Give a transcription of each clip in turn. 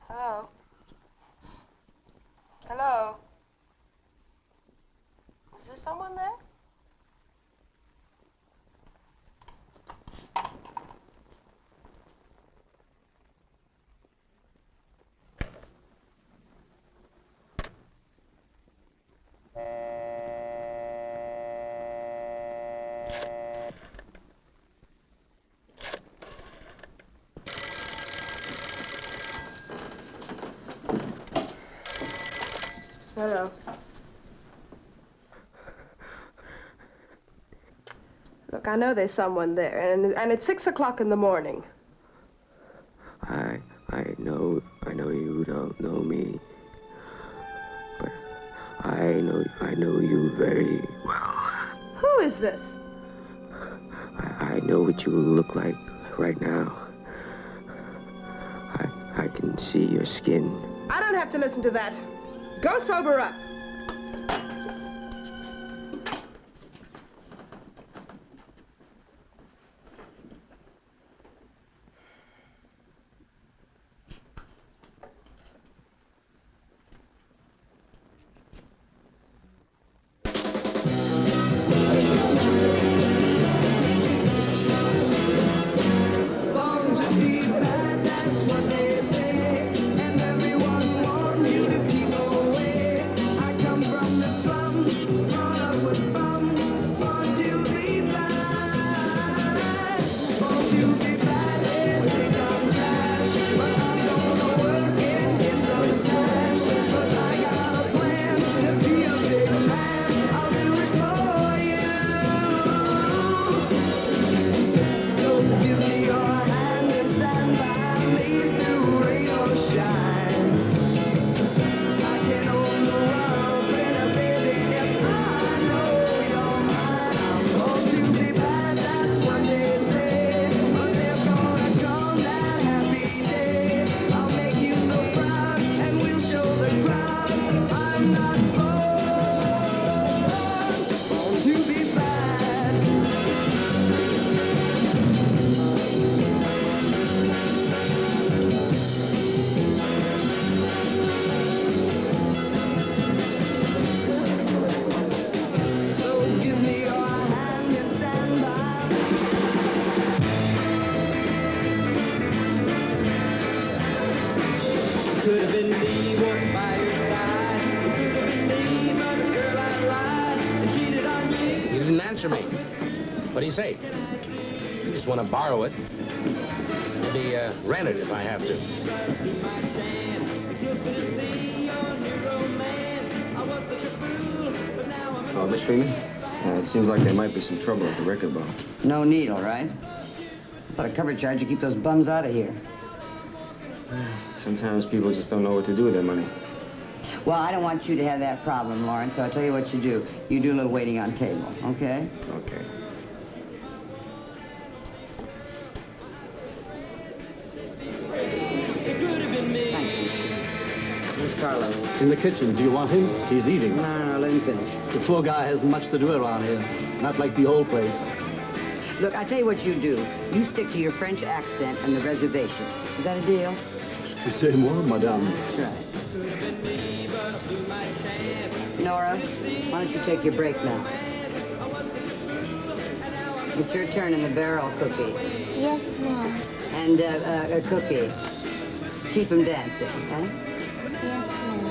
Hello? Hello? Is there someone there? Hello. Look, I know there's someone there, and it's 6 o'clock in the morning. I know you don't know me, but I know you very well. Who is this? I know what you look like right now. I can see your skin. I don't have to listen to that. Go sober up. Answer me. What do you say? I just want to borrow it. Maybe rent it if I have to. Oh, Miss Freeman? It seems like there might be some trouble at the record bar. No need, all right? I thought a cover charge would keep those bums out of here. Sometimes people just don't know what to do with their money. Well, I don't want you to have that problem, Lawrence, so I'll tell you what you do. You do a little waiting on table, okay? Okay. Where's Carlo? In the kitchen. Do you want him? He's eating. No, let him finish. The poor guy hasn't much to do around here. Not like the old place. Look, I tell you what you do. You stick to your French accent and the reservation. Is that a deal? Excusez-moi, madame. That's right. Nora, why don't you take your break now? It's your turn in the barrel, Cookie. Yes, ma'am. And, Cookie, keep him dancing, okay? Yes, ma'am.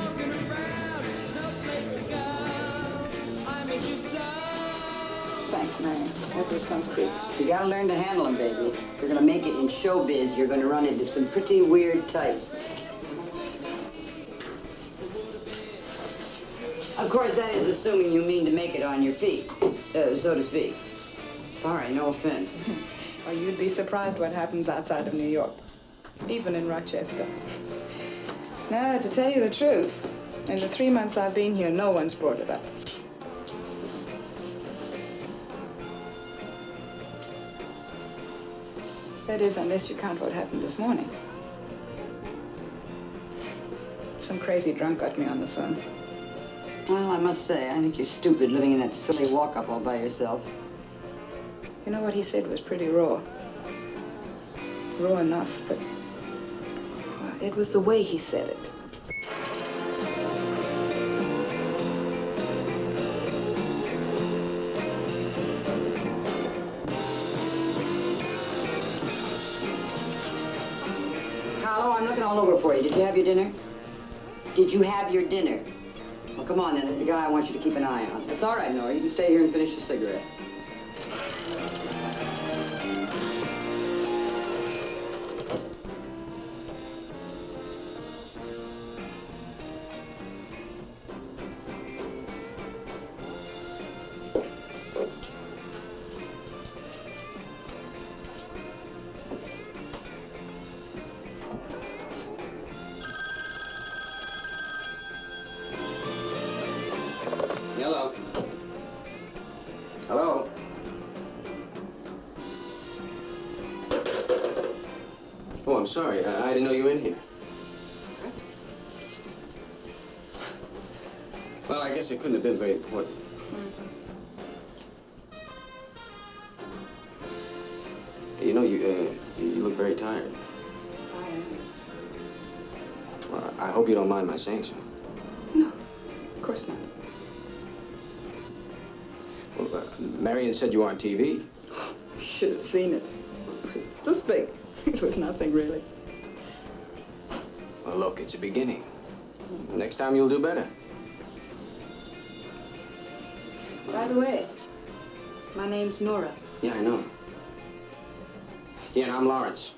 Thanks, man. That was something. You gotta learn to handle him, baby. If you're gonna make it in showbiz, you're gonna run into some pretty weird types. Of course, that is assuming you mean to make it on your feet, so to speak. Sorry, no offense. Well, you'd be surprised what happens outside of New York, even in Rochester. Now, to tell you the truth, in the 3 months I've been here, no one's brought it up. That is, unless you count what happened this morning. Some crazy drunk got me on the phone. Well, I must say, I think you're stupid living in that silly walk-up all by yourself. You know what he said was pretty raw. Raw enough, but well, it was the way he said it. Carlo, I'm looking all over for you. Did you have your dinner? Did you have your dinner? Well, come on, then. There's the guy I want you to keep an eye on. It's all right, Nora. You can stay here and finish your cigarette. Hello. Hello. Oh, I'm sorry. I didn't know you were in here. Well, I guess it couldn't have been very important. You know, you look very tired. I am. Well, I hope you don't mind my saying so. No, of course not. Well, Marion said you were on TV. You should have seen it. It was this big. It was nothing, really. Well, look, it's a beginning. Next time you'll do better. By the way, my name's Nora. Yeah, I know. Yeah, and I'm Lawrence.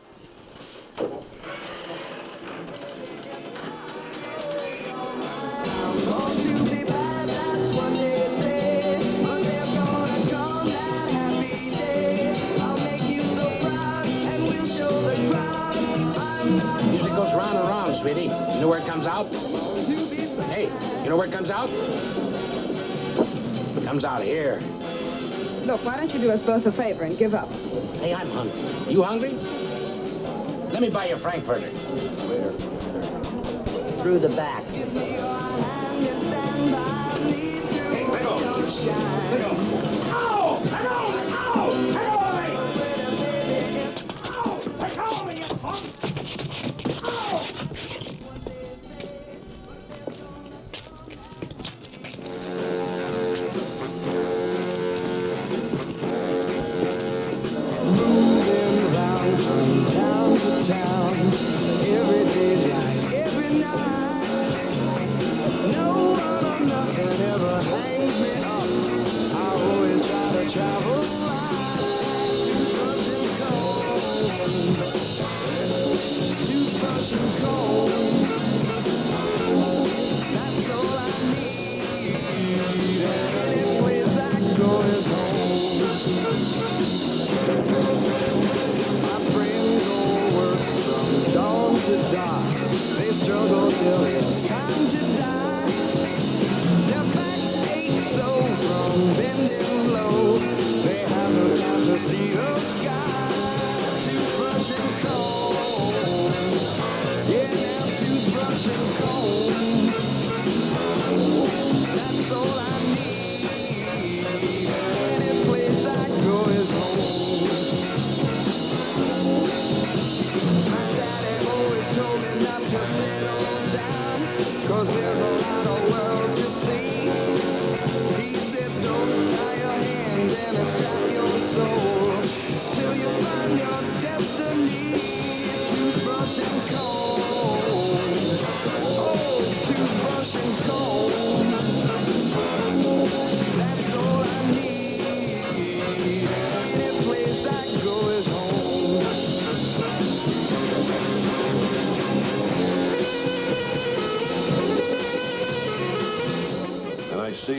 Music goes round and round, sweetie. You know where it comes out? Hey, you know where it comes out? It comes out here. Look, why don't you do us both a favor and give up? Hey, I'm hungry. You hungry? Let me buy you a Frankfurter. Through the back. Hey, let go. Let go. Ow! Let go! Ow! Let go of me! Ow! Let go of me, you punk! Ow!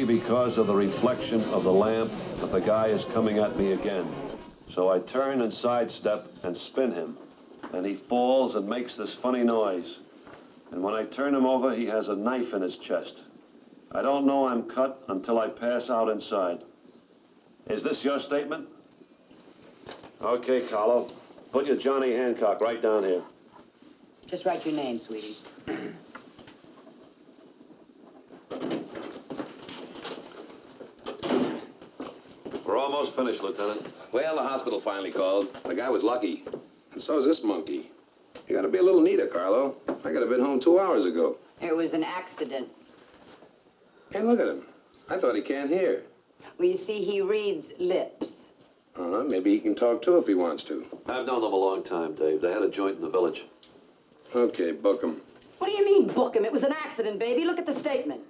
Because of the reflection of the lamp that the guy is coming at me again. So I turn and sidestep and spin him, and he falls and makes this funny noise. And when I turn him over, he has a knife in his chest. I don't know I'm cut until I pass out inside. Is this your statement? Okay, Carlo. Put your Johnny Hancock right down here. Just write your name, sweetie. We're almost finished, Lieutenant. Well, the hospital finally called. The guy was lucky. And so is this monkey. You gotta be a little neater, Carlo. I could have been home 2 hours ago. It was an accident. Hey, look at him. I thought he can't hear. Well, you see, he reads lips. Maybe he can talk too if he wants to. I've known them a long time, Dave. They had a joint in the village. Okay, book him. What do you mean, book him? It was an accident, baby. Look at the statement.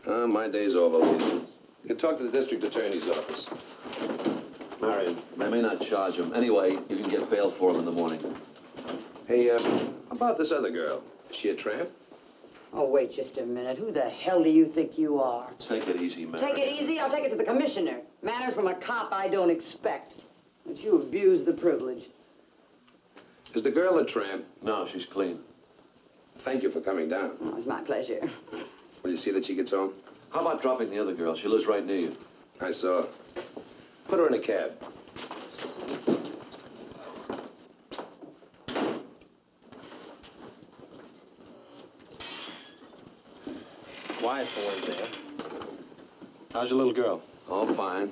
My day's over, Lisa. You can talk to the district attorney's office. Marion, they may not charge him. Anyway, you can get bail for him in the morning. Hey, how about this other girl? Is she a tramp? Oh, wait just a minute. Who the hell do you think you are? Take it easy, Marion. Take it easy? I'll take it to the commissioner. Manners from a cop I don't expect. But you abuse the privilege. Is the girl a tramp? No, she's clean. Thank you for coming down. Oh, it's my pleasure. Will you see that she gets home? How about dropping the other girl? She lives right near you. I saw. Put her in a cab. Quiet boys there. How's your little girl? All fine.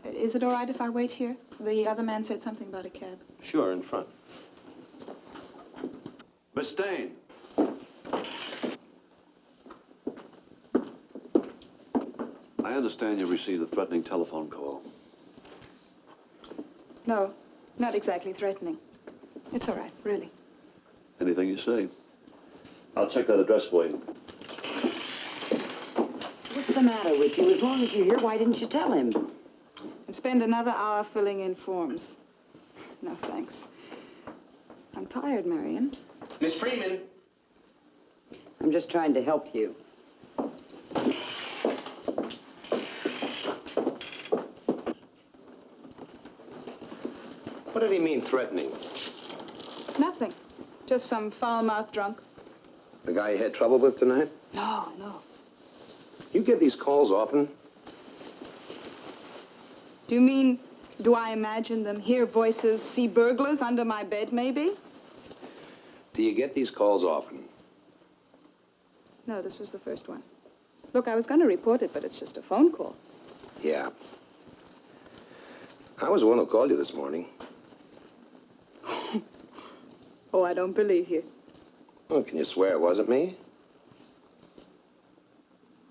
Is it all right if I wait here? The other man said something about a cab. Sure, in front. Miss Stain. I understand you received a threatening telephone call. No, not exactly threatening. It's all right, really. Anything you say. I'll check that address for you. What's the matter with you? As long as you're here, why didn't you tell him? And spend another hour filling in forms. No, thanks. I'm tired, Marion. Miss Freeman. I'm just trying to help you. What did he mean, threatening? Nothing. Just some foul-mouthed drunk. The guy you had trouble with tonight? No, no. You get these calls often? Do you mean, do I imagine them, hear voices, see burglars under my bed, maybe? Do you get these calls often? No, this was the first one. Look, I was going to report it, but it's just a phone call. Yeah. I was the one who called you this morning. Oh, I don't believe you. Oh, can you swear it wasn't me?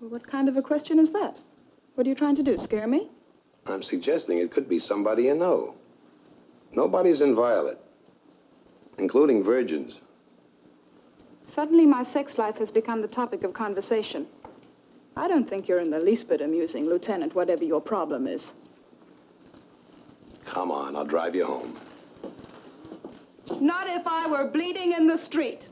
Well, what kind of a question is that? What are you trying to do, scare me? I'm suggesting it could be somebody you know. Nobody's inviolate, including virgins. Suddenly, my sex life has become the topic of conversation. I don't think you're in the least bit amusing, Lieutenant, whatever your problem is. Come on, I'll drive you home. Not if I were bleeding in the street.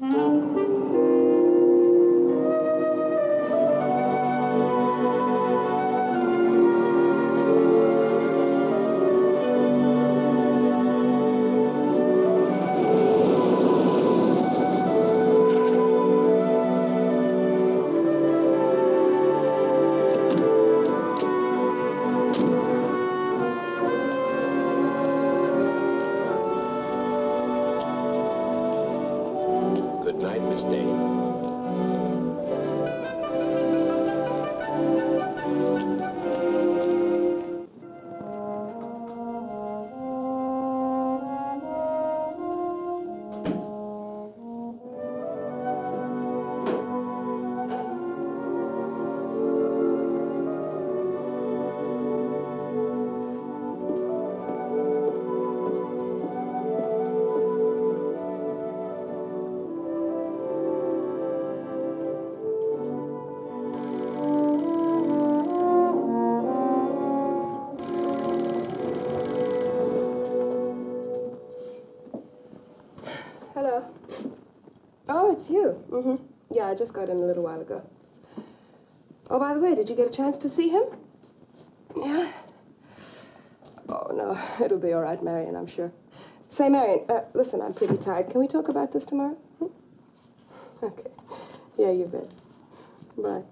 Good night, Miss Dane. Hello. Oh, it's you. Mm-hmm. Yeah, I just got in a little while ago. Oh, by the way, did you get a chance to see him? Yeah? Oh, no, it'll be all right, Marion, I'm sure. Say, Marion, listen, I'm pretty tired. Can we talk about this tomorrow? Hmm? Okay. Yeah, you bet. Bye.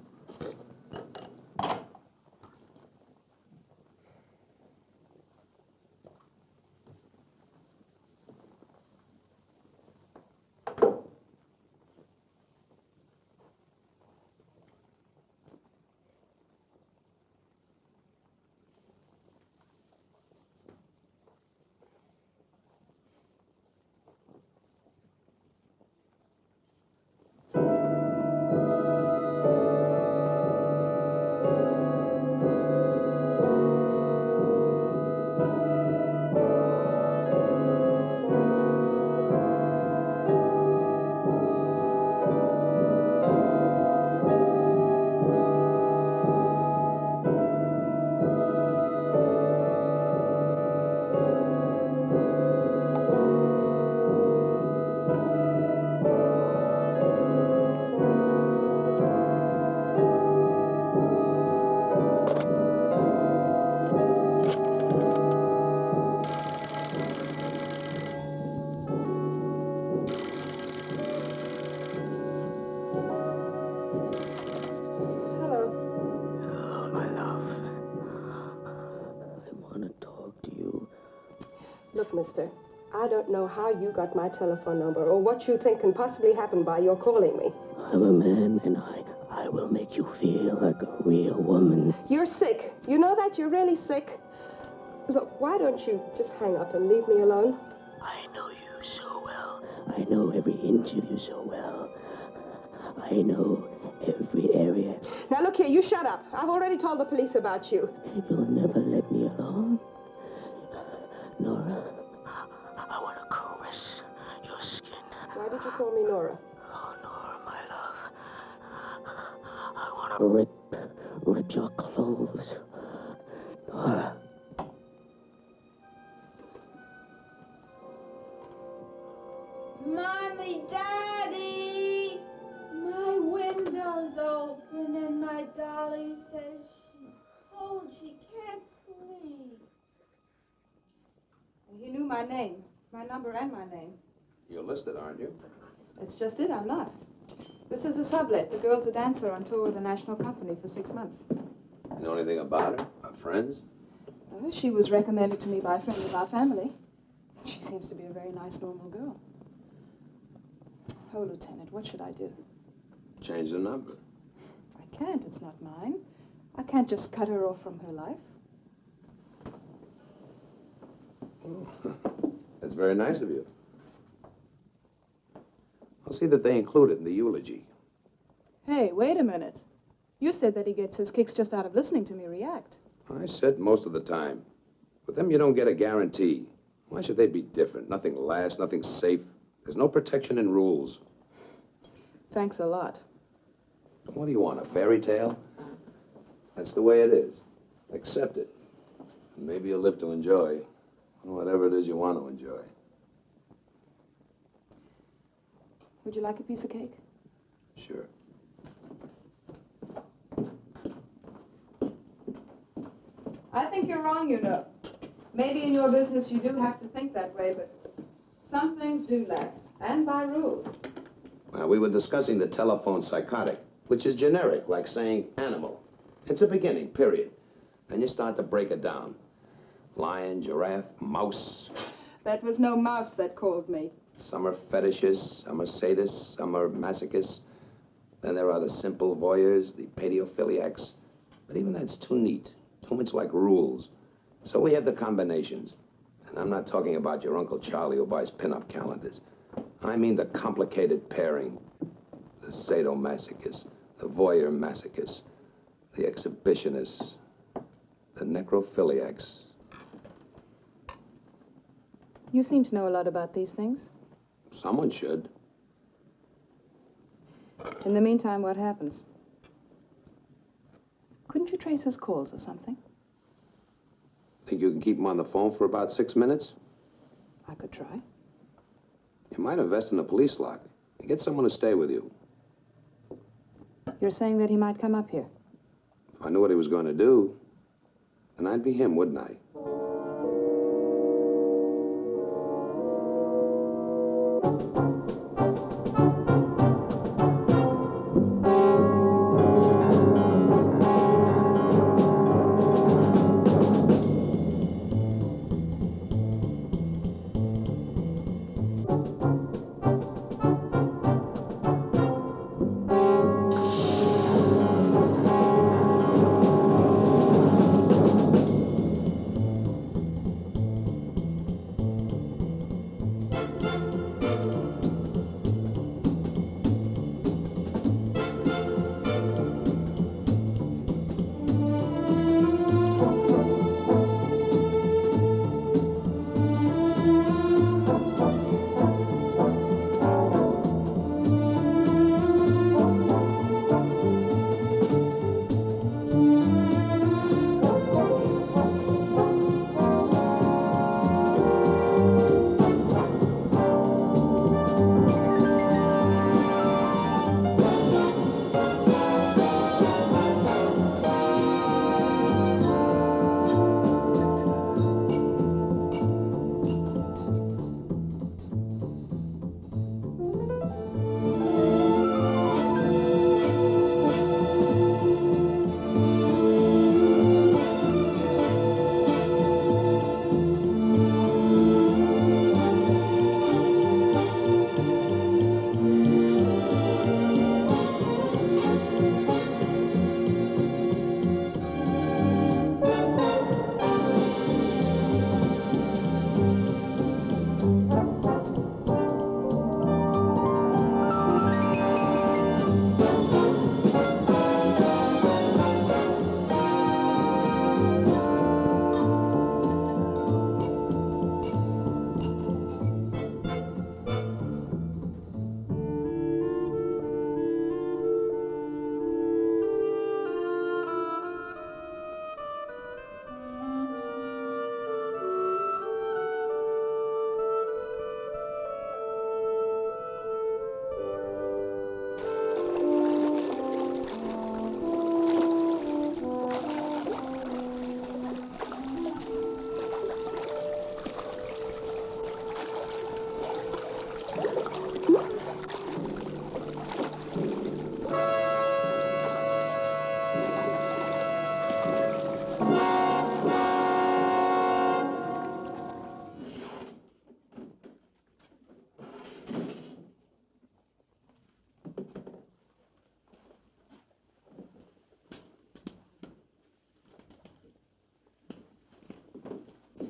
Look, mister, I don't know how you got my telephone number or what you think can possibly happen by your calling me. I'm a man, and I will make you feel like a real woman. You're sick. You know that? You're really sick. Look, why don't you just hang up and leave me alone? I know you so well. I know every inch of you so well. I know every area. Now, look here, you shut up. I've already told the police about you. You'll never let me alone. Nora, I want to caress your skin. Why did you call me Nora? Oh, Nora, my love. I want to rip your clothes. Nora. Mommy, Daddy! My window's open and my dolly says she's cold. She can't sleep. He knew my name, my number and my name. You're listed, aren't you? That's just it, I'm not. This is a sublet. The girl's a dancer on tour with the national company for 6 months. You know anything about her? Her friends? She was recommended to me by a friend of our family. She seems to be a very nice, normal girl. Oh, Lieutenant, what should I do? Change the number. I can't. It's not mine. I can't just cut her off from her life. That's very nice of you. I'll see that they include it in the eulogy. Hey, wait a minute. You said that he gets his kicks just out of listening to me react. I said most of the time. With them, you don't get a guarantee. Why should they be different? Nothing lasts, nothing safe. There's no protection in rules. Thanks a lot. What do you want, a fairy tale? That's the way it is. Accept it. And maybe you'll live to enjoy whatever it is you want to enjoy. Would you like a piece of cake? Sure. I think you're wrong, you know. Maybe in your business you do have to think that way, but some things do last, and by rules. Well, we were discussing the telephone psychotic, which is generic, like saying animal. It's a beginning, period. Then you start to break it down. Lion, giraffe, mouse. That was no mouse that called me. Some are fetishists, some are sadists, some are masochists. Then there are the simple voyeurs, the pediophiliacs. But even that's too neat, too much like rules. So we have the combinations. And I'm not talking about your Uncle Charlie who buys pin-up calendars. I mean the complicated pairing. The sadomasochists, the voyeur masochists, the exhibitionists, the necrophiliacs. You seem to know a lot about these things. Someone should. In the meantime, what happens? Couldn't you trace his calls or something? Think you can keep him on the phone for about 6 minutes? I could try. You might invest in a police lock and get someone to stay with you. You're saying that he might come up here? If I knew what he was going to do, then I'd be him, wouldn't I?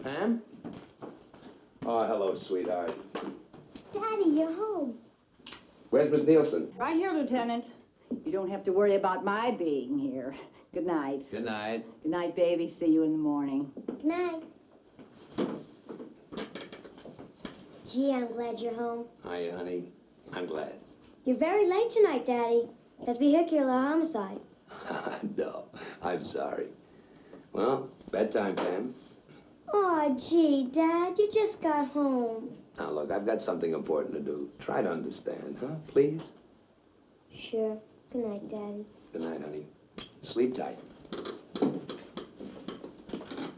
Pam? Oh, hello, sweetheart. Daddy, you're home. Where's Miss Nielsen? Right here, Lieutenant. You don't have to worry about my being here. Good night. Good night. Good night, baby. See you in the morning. Good night. Gee, I'm glad you're home. Hi, honey. I'm glad. You're very late tonight, Daddy. That vehicular homicide. No, I'm sorry. Well, bedtime, Pam. Aw, gee, Dad, you just got home. Now, look, I've got something important to do. Try to understand, huh? Please? Sure. Good night, Daddy. Good night, honey. Sleep tight.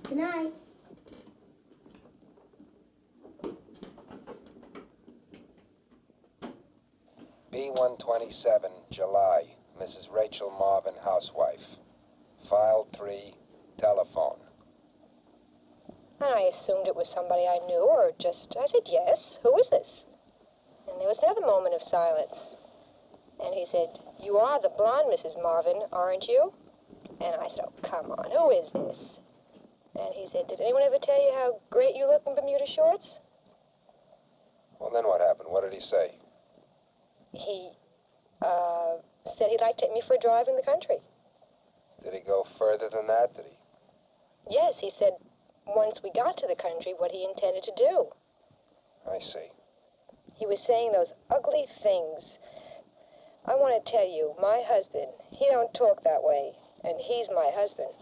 Good night. B-127, July. Mrs. Rachel Marvin, housewife. File 3, telephone. I assumed it was somebody I knew, or just, I said, yes, who is this? And there was another moment of silence. And he said, you are the blonde Mrs. Marvin, aren't you? And I said, oh, come on, who is this? And he said, did anyone ever tell you how great you look in Bermuda shorts? Well, then what happened? What did he say? He, said he'd like to take me for a drive in the country. Did he go further than that? Did he? Yes, he said once we got to the country what he intended to do. I see. He was saying those ugly things. I want to tell you, my husband, he don't talk that way, and he's my husband.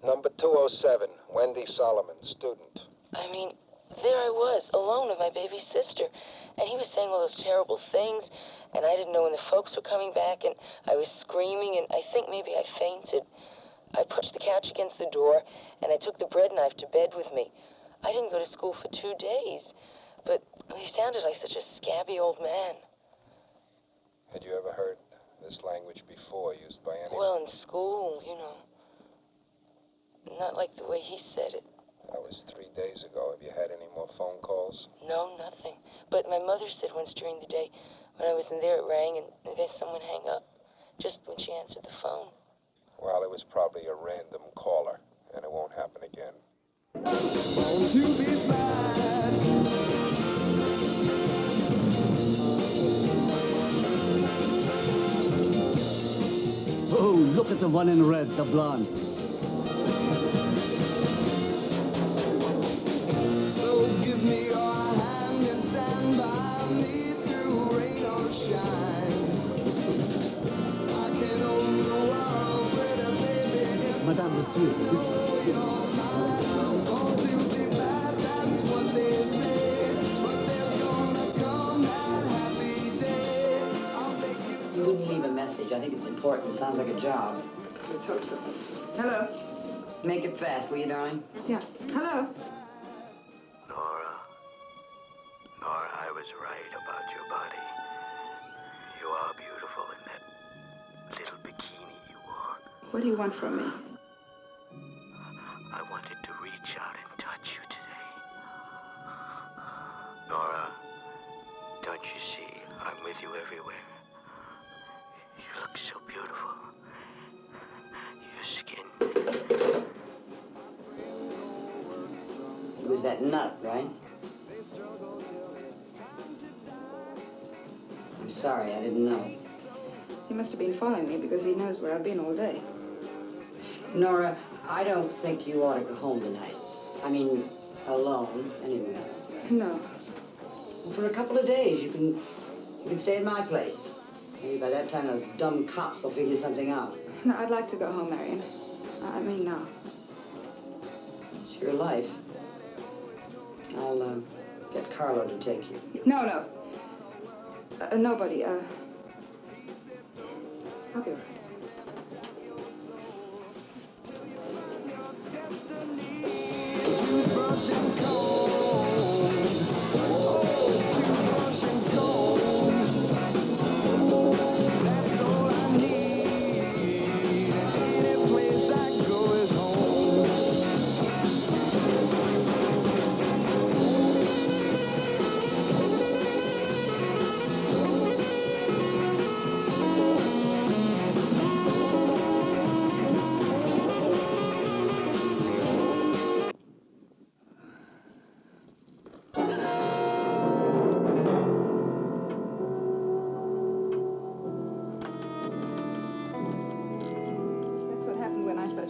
Number 207, Wendy Solomon, student. I mean, there I was, alone with my baby sister, and he was saying all those terrible things, and I didn't know when the folks were coming back, and I was screaming, and I think maybe I fainted. I pushed the couch against the door, and I took the bread knife to bed with me. I didn't go to school for 2 days, but he sounded like such a scabby old man. Had you ever heard this language before, used by anyone? Well, in school, you know. Not like the way he said it. That was 3 days ago. Have you had any more phone calls? No, nothing. But my mother said once during the day, when I was in there, it rang, and then someone hang up, just when she answered the phone. Well, it was probably a random caller, and it won't happen again. Oh, look at the one in red, the blonde. So give me your hand and stand by me through rain or shine. I can own the world, pretty baby. Madame, monsieur, this... All to be bad, that's what they say. But there's gonna come that happy day. I'll make You wouldn't leave a message. I think it's important. Sounds like a job. Let's hope so. Hello? Make it fast, will you, darling? Yeah. Hello? Nora, I was right about your body. You are beautiful in that little bikini you wore. What do you want from me? I wanted to reach out and touch you today. Nora, don't you see I'm with you everywhere? You look so beautiful. Your skin. It was that nut, right? I'm sorry, I didn't know. He must have been following me because he knows where I've been all day. Nora, I don't think you ought to go home tonight. I mean, alone, anyway. No. Well, for a couple of days, you can stay at my place. Maybe by that time those dumb cops will figure something out. No, I'd like to go home, Marion. I mean, now. It's your life. I'll get Carlo to take you. No. Nobody. I'll be right. brush and comb. Oh, toothbrush and comb. That's all I need. Any place I go is home.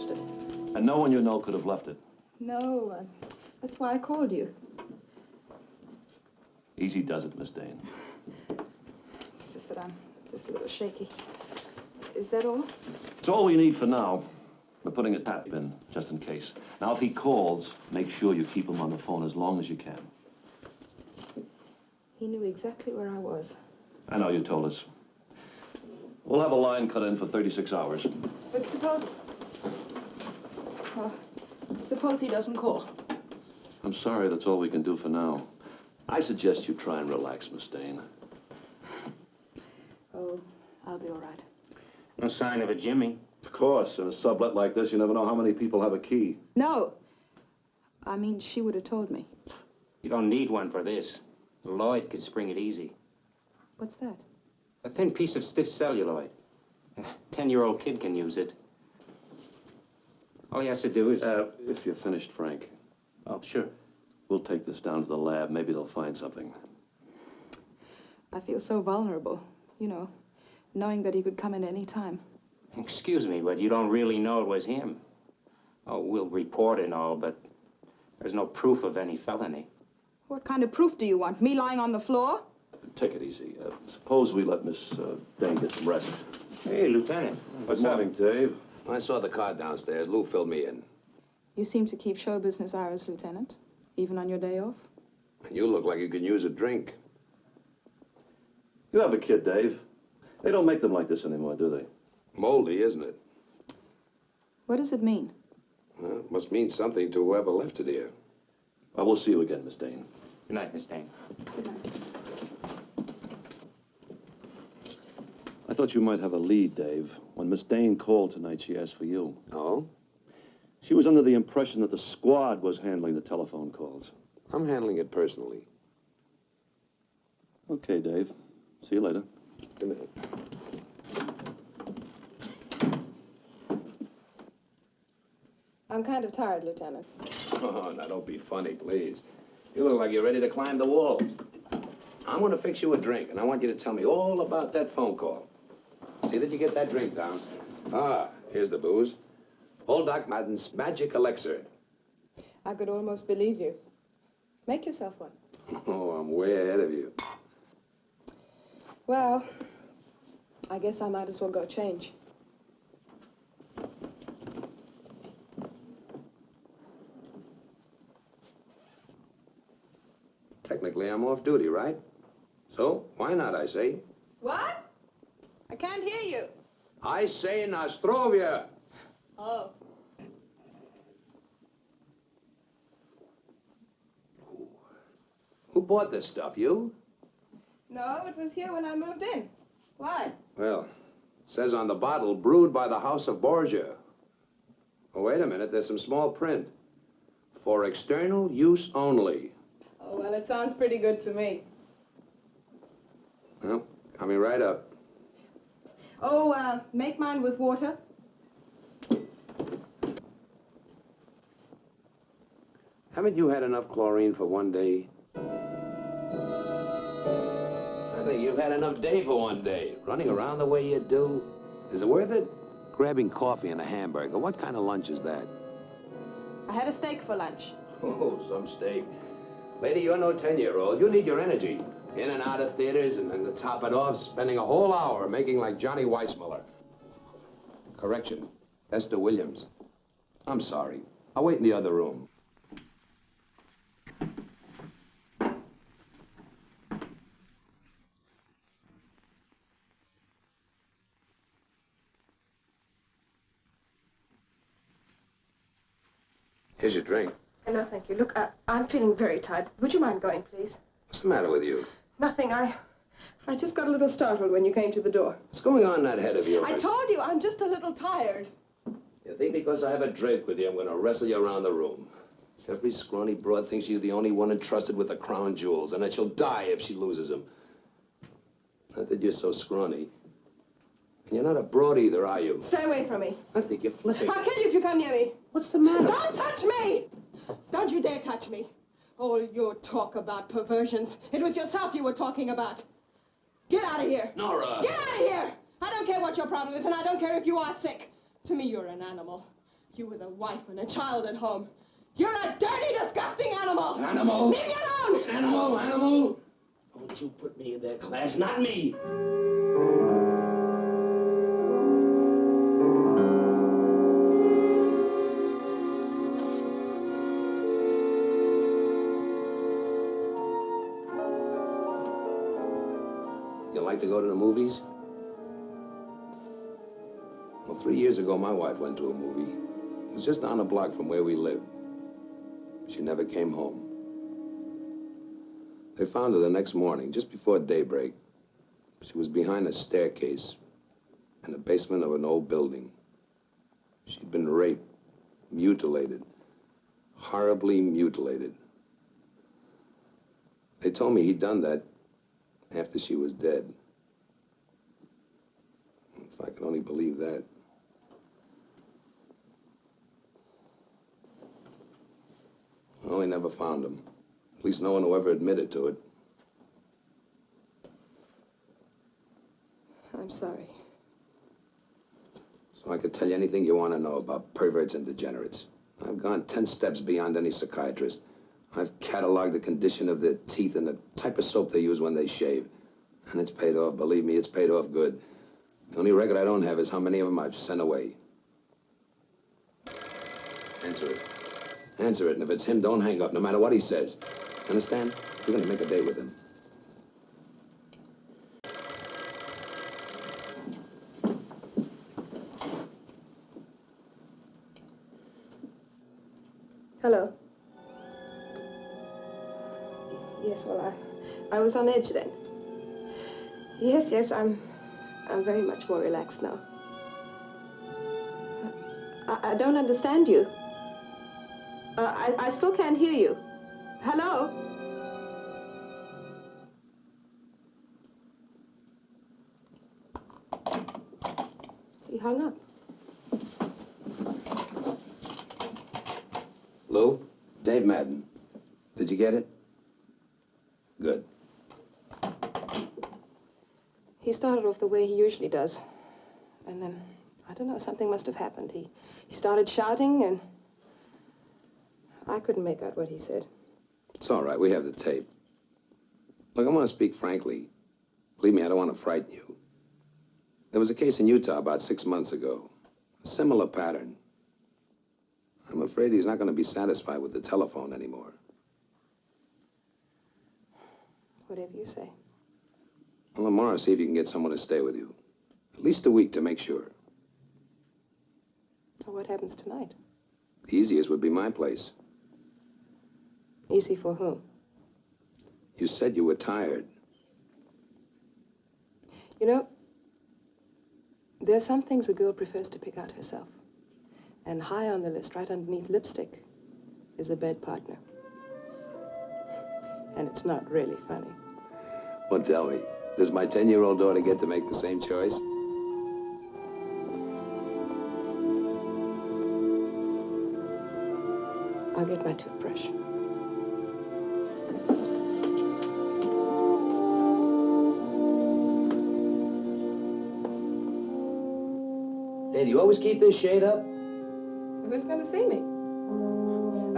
touched it. And no one you know could have left it. No, that's why I called you. Easy does it, Miss Dane. It's just that I'm just a little shaky. Is that all? It's all we need for now. We're putting a tap in, just in case. Now, if he calls, make sure you keep him on the phone as long as you can. He knew exactly where I was. I know you told us. We'll have a line cut in for 36 hours. But suppose... Well, suppose he doesn't call. I'm sorry, that's all we can do for now. I suggest you try and relax, Miss Dane. Oh, I'll be all right. No sign of a Jimmy. Of course, in a sublet like this, you never know how many people have a key. No. I mean, she would have told me. You don't need one for this. Lloyd could spring it easy. What's that? A thin piece of stiff celluloid. A 10-year-old kid can use it. All he has to do is... If you're finished, Frank. Oh, sure. We'll take this down to the lab. Maybe they'll find something. I feel so vulnerable, you know, knowing that he could come in any time. Excuse me, but you don't really know it was him. Oh, we'll report and all, but there's no proof of any felony. What kind of proof do you want? Me lying on the floor? Take it easy. Suppose we let Miss Dane get some rest. Hey, Lieutenant. Good morning, Dave. I saw the car downstairs. Lou filled me in. You seem to keep show business hours, Lieutenant, even on your day off. And you look like you could use a drink. You have a kid, Dave. They don't make them like this anymore, do they? Moldy, isn't it? What does it mean? Well, it must mean something to whoever left it here. Well, we'll see you again, Miss Dane. Good night, Miss Dane. Good night. I thought you might have a lead, Dave. When Miss Dane called tonight, she asked for you. Oh? She was under the impression that the squad was handling the telephone calls. I'm handling it personally. Okay, Dave. See you later. Good night. I'm kind of tired, Lieutenant. Oh, now don't be funny, please. You look like you're ready to climb the walls. I'm going to fix you a drink, and I want you to tell me all about that phone call. See that you get that drink down. Ah, here's the booze. Old Doc Madden's magic elixir. I could almost believe you. Make yourself one. Oh, I'm way ahead of you. Well, I guess I might as well go change. Technically, I'm off duty, right? So, why not, I say? What? I can't hear you. I say Nostrovia. Oh. Who bought this stuff, you? No, it was here when I moved in. Why? Well, it says on the bottle, brewed by the House of Borgia. Oh, wait a minute, there's some small print. For external use only. Oh, well, it sounds pretty good to me. Well, coming right up. Oh, make mine with water. Haven't you had enough chlorine for one day? I think you've had enough day for one day. Running around the way you do. Is it worth it? Grabbing coffee and a hamburger. What kind of lunch is that? I had a steak for lunch. Oh, some steak. Lady, you're no 10-year-old. You need your energy. In and out of theaters, and then to top it off, spending a whole hour making like Johnny Weissmuller. Correction, Esther Williams. I'm sorry. I'll wait in the other room. Here's your drink. No, thank you. Look, I'm feeling very tired. Would you mind going, please? What's the matter with you? Nothing. I just got a little startled when you came to the door. What's going on in that head of yours? I told you, I'm just a little tired. You think because I have a drink with you, I'm going to wrestle you around the room. Every scrawny broad thinks she's the only one entrusted with the crown jewels, and that she'll die if she loses them. Not that you're so scrawny. And you're not a broad either, are you? Stay away from me. I think you're flipping. I'll kill you if you come near me. What's the matter? Don't touch me! Don't you dare touch me. All your talk about perversions. It was yourself you were talking about. Get out of here. Nora! Get out of here! I don't care what your problem is, and I don't care if you are sick. To me, you're an animal. You with a wife and a child at home. You're a dirty, disgusting animal! Animal! Leave me alone! Animal! Don't you put me in their class, not me! You like to go to the movies? Well, 3 years ago, my wife went to a movie. It was just down the block from where we lived. She never came home. They found her the next morning, just before daybreak. She was behind a staircase in the basement of an old building. She'd been raped, mutilated, horribly mutilated. They told me he'd done that after she was dead. If I could only believe that. Well, they never found him. At least no one who ever admitted to it. I'm sorry. So I could tell you anything you want to know about perverts and degenerates. I've gone 10 steps beyond any psychiatrist. I've cataloged the condition of their teeth and the type of soap they use when they shave. And it's paid off. Believe me, it's paid off good. The only record I don't have is how many of them I've sent away. Answer it. Answer it, and if it's him, don't hang up, no matter what he says. Understand? You're gonna make a day with him. Hello. Yes, well, I was on edge then. Yes, I'm very much more relaxed now. I don't understand you. I still can't hear you. Hello? He hung up. Lou? Dave Madden. Did you get it? Good. He started off the way he usually does. And then, I don't know, something must have happened. He started shouting, and I couldn't make out what he said. It's all right. We have the tape. Look, I want to speak frankly. Believe me, I don't want to frighten you. There was a case in Utah about 6 months ago. A similar pattern. I'm afraid he's not going to be satisfied with the telephone anymore. Whatever you say. Well, tomorrow, see if you can get someone to stay with you. At least a week to make sure. Well, what happens tonight? The easiest would be my place. Easy for whom? You said you were tired. You know, there are some things a girl prefers to pick out herself. And high on the list, right underneath lipstick, is a bed partner. And it's not really funny. Well, tell me, does my 10-year-old daughter get to make the same choice? I'll get my toothbrush. Hey, do you always keep this shade up? Who's going to see me?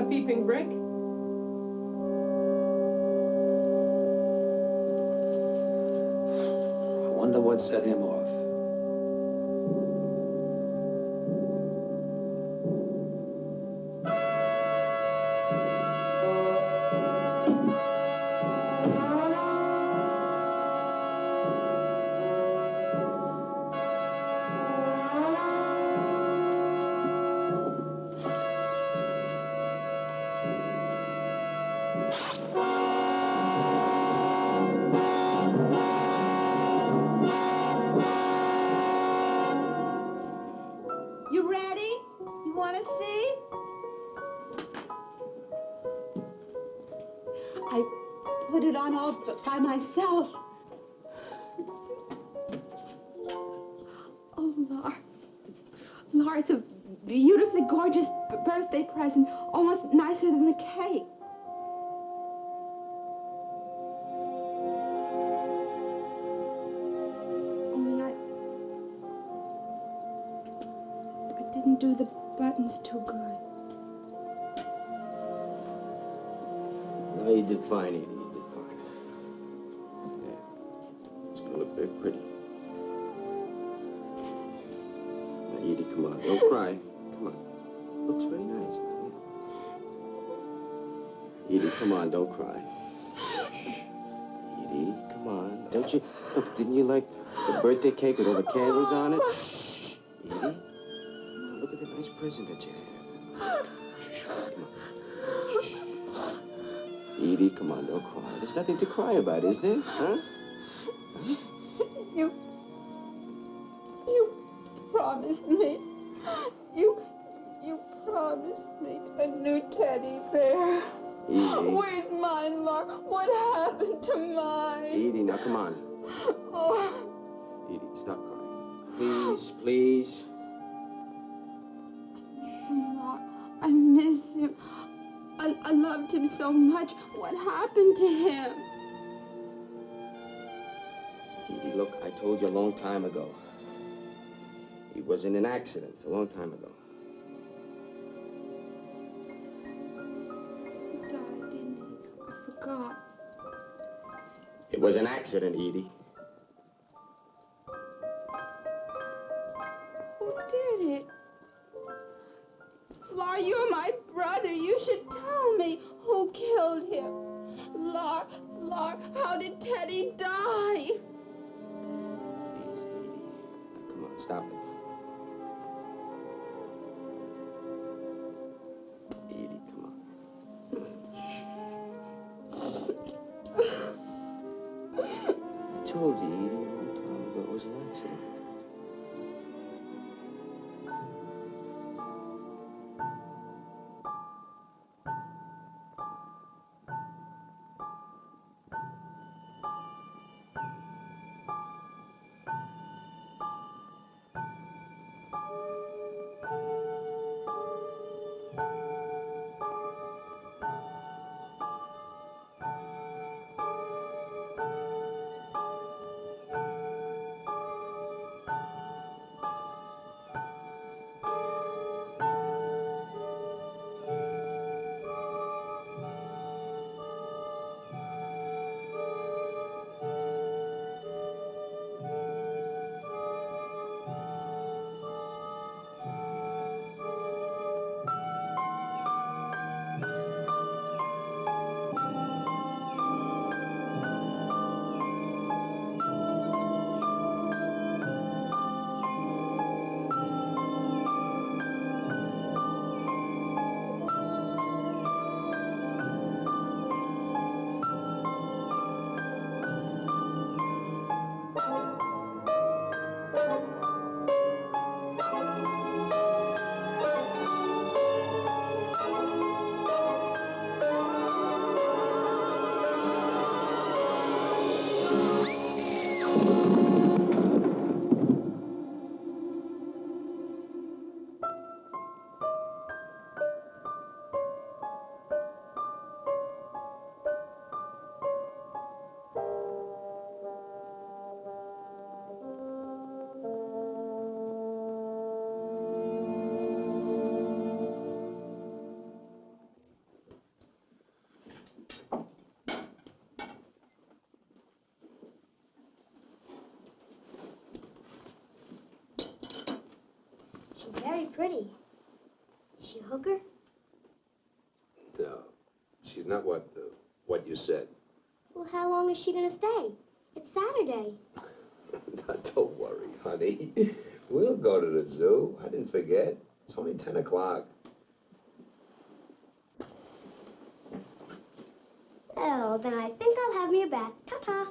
A peeping brick? I wonder what set him off. You ready? You want to see? I put it on all by myself. Oh, Laura. Laura, it's a beautifully gorgeous birthday present, almost nicer than the cake. Only I didn't do the buttons too good. No, you did fine, Edie. You did fine. Yeah. It's gonna look very pretty. Now, Edie, come on. Don't cry. Come on. Looks very nice. Yeah. Edie, come on. Don't cry. Edie, come on. Don't you... Look, didn't you like the birthday cake with all the candles on it? Shh. Edie, come on. Look at the nice present that you have. Come on. Shh. Edie, come on, don't cry. There's nothing to cry about, is there? Huh? You promised me. You promised me a new teddy bear. Edie. Where's mine, Laura? What happened to mine? Edie, now come on. Oh. Edie, stop crying. Please, please. Laura, I miss him. I loved him so much. What happened to him? Edie, look, I told you a long time ago. He was in an accident a long time ago. He died, didn't he? I forgot. It was an accident, Edie. Who did it? Laura, you're my brother. You should tell me who killed him. Laura, how did Teddy die? Please, Edie. Now, come on, stop it. Edie, come on. I told you, Edie, a long time ago it was an accident. She's very pretty. Is she a hooker? No, she's not what you said. Well, how long is she going to stay? It's Saturday. Now, don't worry, honey. We'll go to the zoo. I didn't forget. It's only 10 o'clock. Oh, then I think I'll have me a bath. Ta-ta.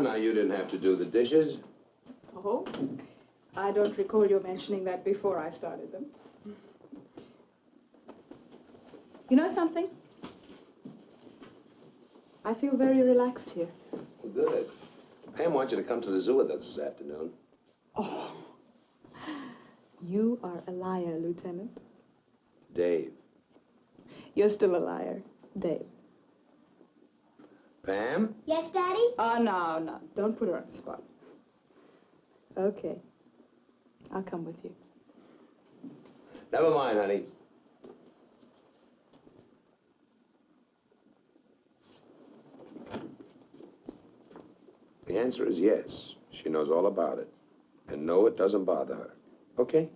Now you didn't have to do the dishes. Oh? I don't recall you mentioning that before I started them. You know something? I feel very relaxed here. Well, good. Pam wants you to come to the zoo with us this afternoon. Oh. You are a liar, Lieutenant. Dave. You're still a liar, Dave. Pam? Yes, Daddy? Oh, no. Don't put her on the spot. Okay. I'll come with you. Never mind, honey. The answer is yes. She knows all about it. And no, it doesn't bother her. Okay?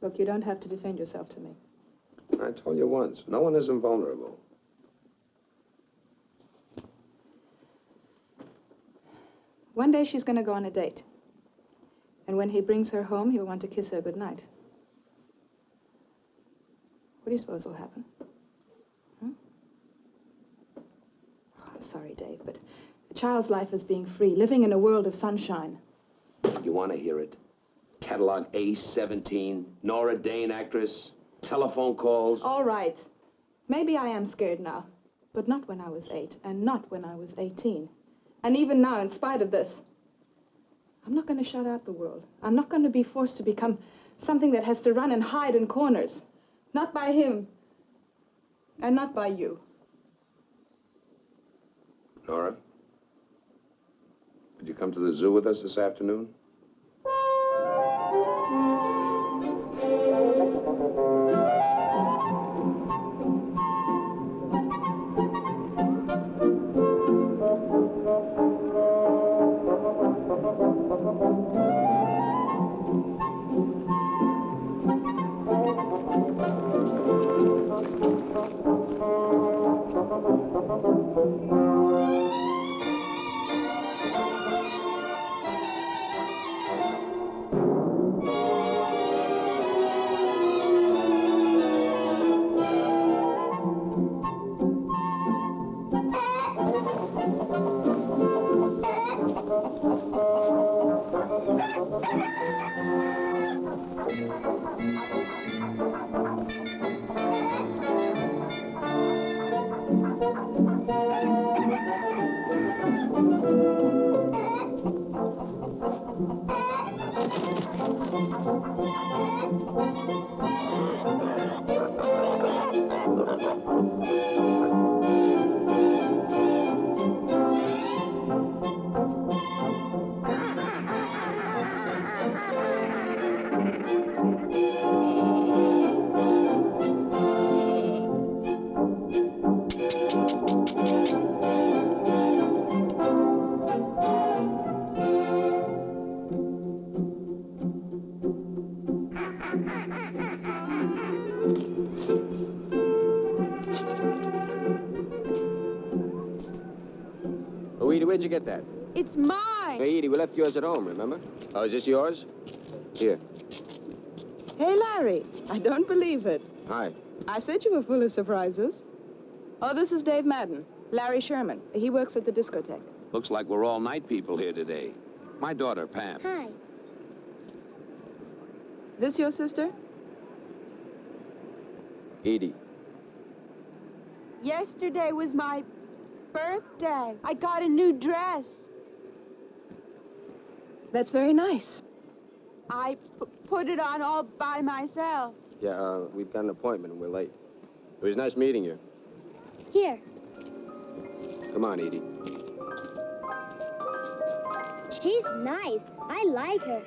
Look, you don't have to defend yourself to me. I told you once, no one is invulnerable. One day she's going to go on a date. And when he brings her home, he'll want to kiss her goodnight. What do you suppose will happen? Hmm? Oh, I'm sorry, Dave, but a child's life is being free, living in a world of sunshine. You want to hear it? Catalog Ace 17, Nora Dane actress, telephone calls. All right. Maybe I am scared now, but not when I was 8, and not when I was 18. And even now, in spite of this, I'm not going to shut out the world. I'm not going to be forced to become something that has to run and hide in corners. Not by him, and not by you. Nora, would you come to the zoo with us this afternoon? Oh, Edie, where'd you get that? It's mine. Hey, Edie, we left yours at home, remember? Oh, is this yours? Here. Hey, Larry, I don't believe it. Hi. I said you were full of surprises. Oh, this is Dave Madden, Larry Sherman. He works at the discotheque. Looks like we're all night people here today. My daughter, Pam. Hi. This your sister? Edie. Yesterday was my birthday. I got a new dress. That's very nice. I put it on all by myself. Yeah, we've got an appointment and we're late. It was nice meeting you. Here. Come on, Edie. She's nice. I like her.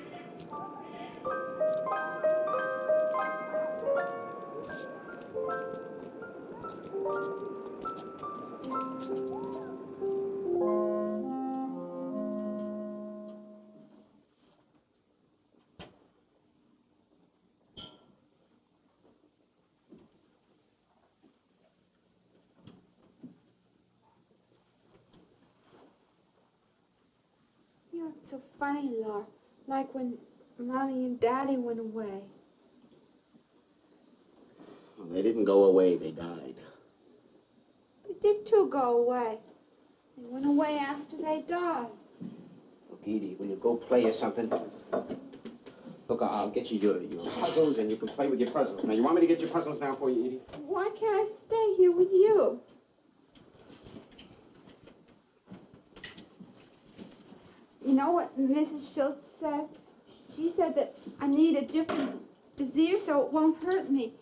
You're so funny, Laura. Like when Mommy and Daddy went away. Well, they didn't go away, they died. They did too go away. They went away after they died. Look, Edie, will you go play or something? Look, I'll get you your puzzles and you can play with your puzzles. Now, you want me to get your puzzles down for you, Edie? Why can't I stay here with you? You know what Mrs. Schultz said? She said that I need a different brassiere so it won't hurt me.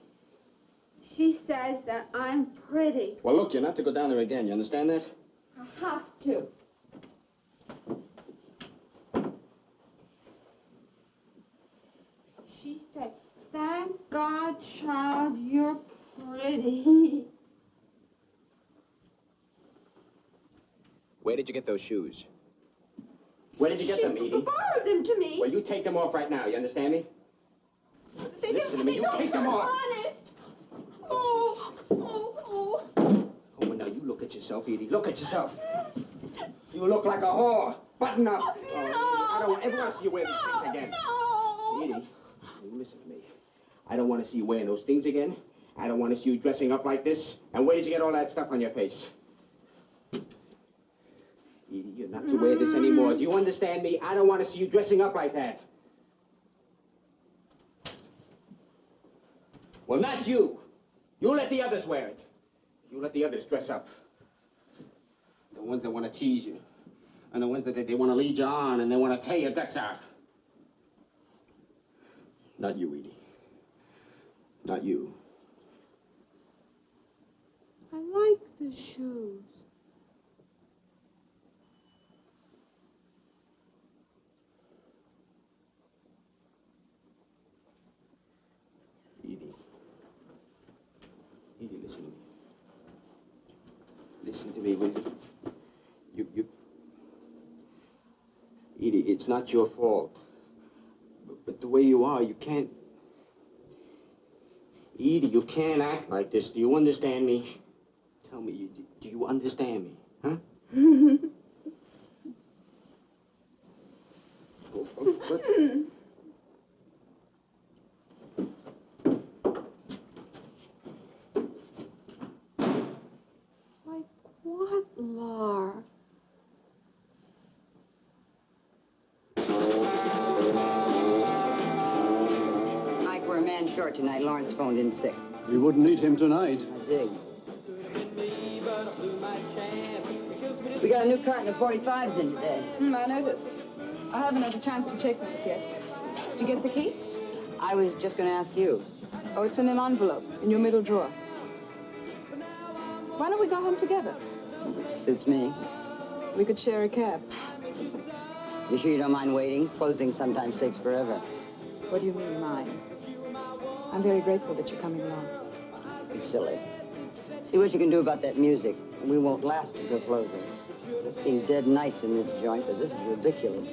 She says that I'm pretty. Well, look, you're not to go down there again. You understand that? I have to. She said, "Thank God, child, you're pretty." Where did you get those shoes? Where did you get them, Edie? She borrowed them to me. Well, you take them off right now, you understand me? Listen to me, you take them off! Honest. Oh. Oh, well, now you look at yourself, Edie. Look at yourself. You look like a whore. Button up. Oh, I don't ever want to see you wear these things again. Edie, you listen to me. I don't want to see you wearing those things again. I don't want to see you dressing up like this. And where did you get all that stuff on your face? Edie, you're not to wear this anymore. Do you understand me? I don't want to see you dressing up like that. Well, not you. You let the others wear it. You let the others dress up. The ones that want to tease you. And the ones that they want to lead you on and they want to tear your guts out. Not you, Edie. Not you. I like the shoes. Edie. Edie, listen to me. Listen to me, will you? Edie, it's not your fault. But the way you are, you can't... Edie, you can't act like this. Do you understand me? Tell me, do you understand me? Huh? But... Like what, Lar? Mike, we're a man short tonight. Lawrence phoned in sick. We wouldn't need him tonight. I dig. We got a new carton of 45s in today. I noticed. I haven't had a chance to check this yet. Did you get the key? I was just going to ask you. Oh, it's in an envelope in your middle drawer. Why don't we go home together? Suits me. We could share a cab. You sure you don't mind waiting? Closing sometimes takes forever. What do you mean, mine? I'm very grateful that you're coming along. Be silly. See what you can do about that music. We won't last until closing. I've seen dead nights in this joint, but this is ridiculous.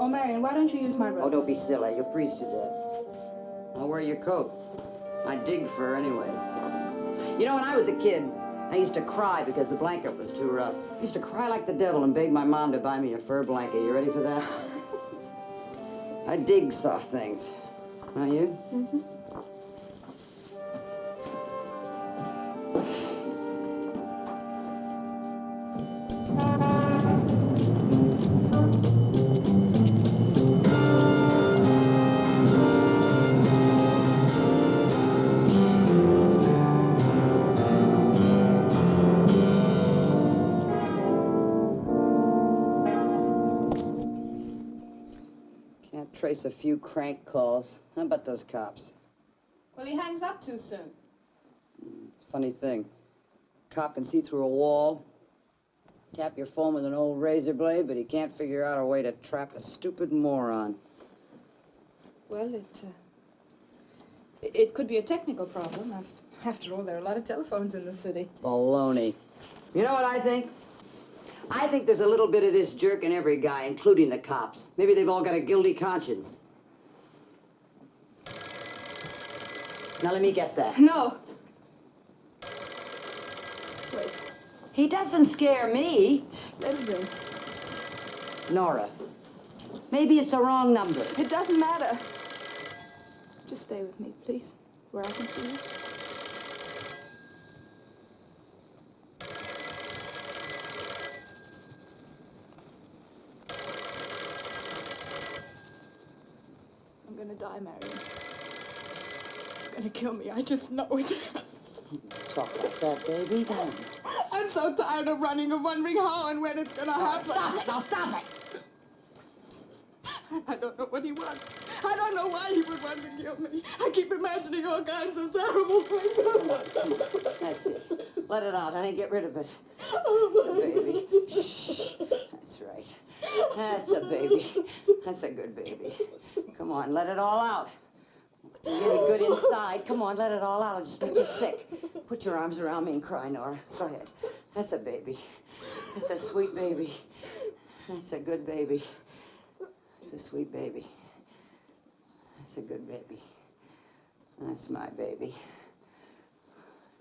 Oh, Marion, why don't you use my robe? Oh, don't be silly. You'll freeze to death. I'll wear your coat. I dig fur anyway. You know, when I was a kid, I used to cry because the blanket was too rough. I used to cry like the devil and beg my mom to buy me a fur blanket. You ready for that? I dig soft things. Are you? Mm-hmm. Can't trace a few crank calls. How about those cops? Well, he hangs up too soon. Funny thing. Cop can see through a wall, tap your phone with an old razor blade, but he can't figure out a way to trap a stupid moron. Well, it could be a technical problem. After all, there are a lot of telephones in the city. Baloney. You know what I think? I think there's a little bit of this jerk in every guy, including the cops. Maybe they've all got a guilty conscience. Now let me get that. No. Wait. He doesn't scare me. Let it ring. Nora, maybe it's a wrong number. It doesn't matter. Just stay with me, please, where I can see you. I'm gonna die, Marion. It's gonna kill me. I just know it. Talk like that, baby. Don't. I'm so tired of running and wondering how and when it's gonna happen. Stop it! Now stop it! I don't know what he wants. I don't know why he would want to kill me. I keep imagining all kinds of terrible things. Come on. That's it. Let it out, honey. Get rid of it. That's a baby. Shh. That's right. That's a baby. That's a good baby. Come on, let it all out. You're getting good inside. Come on, let it all out. It'll just make you sick. Put your arms around me and cry, Nora. Go ahead. That's a baby. That's a sweet baby. That's a good baby. It's a sweet baby. That's a good baby. That's my baby.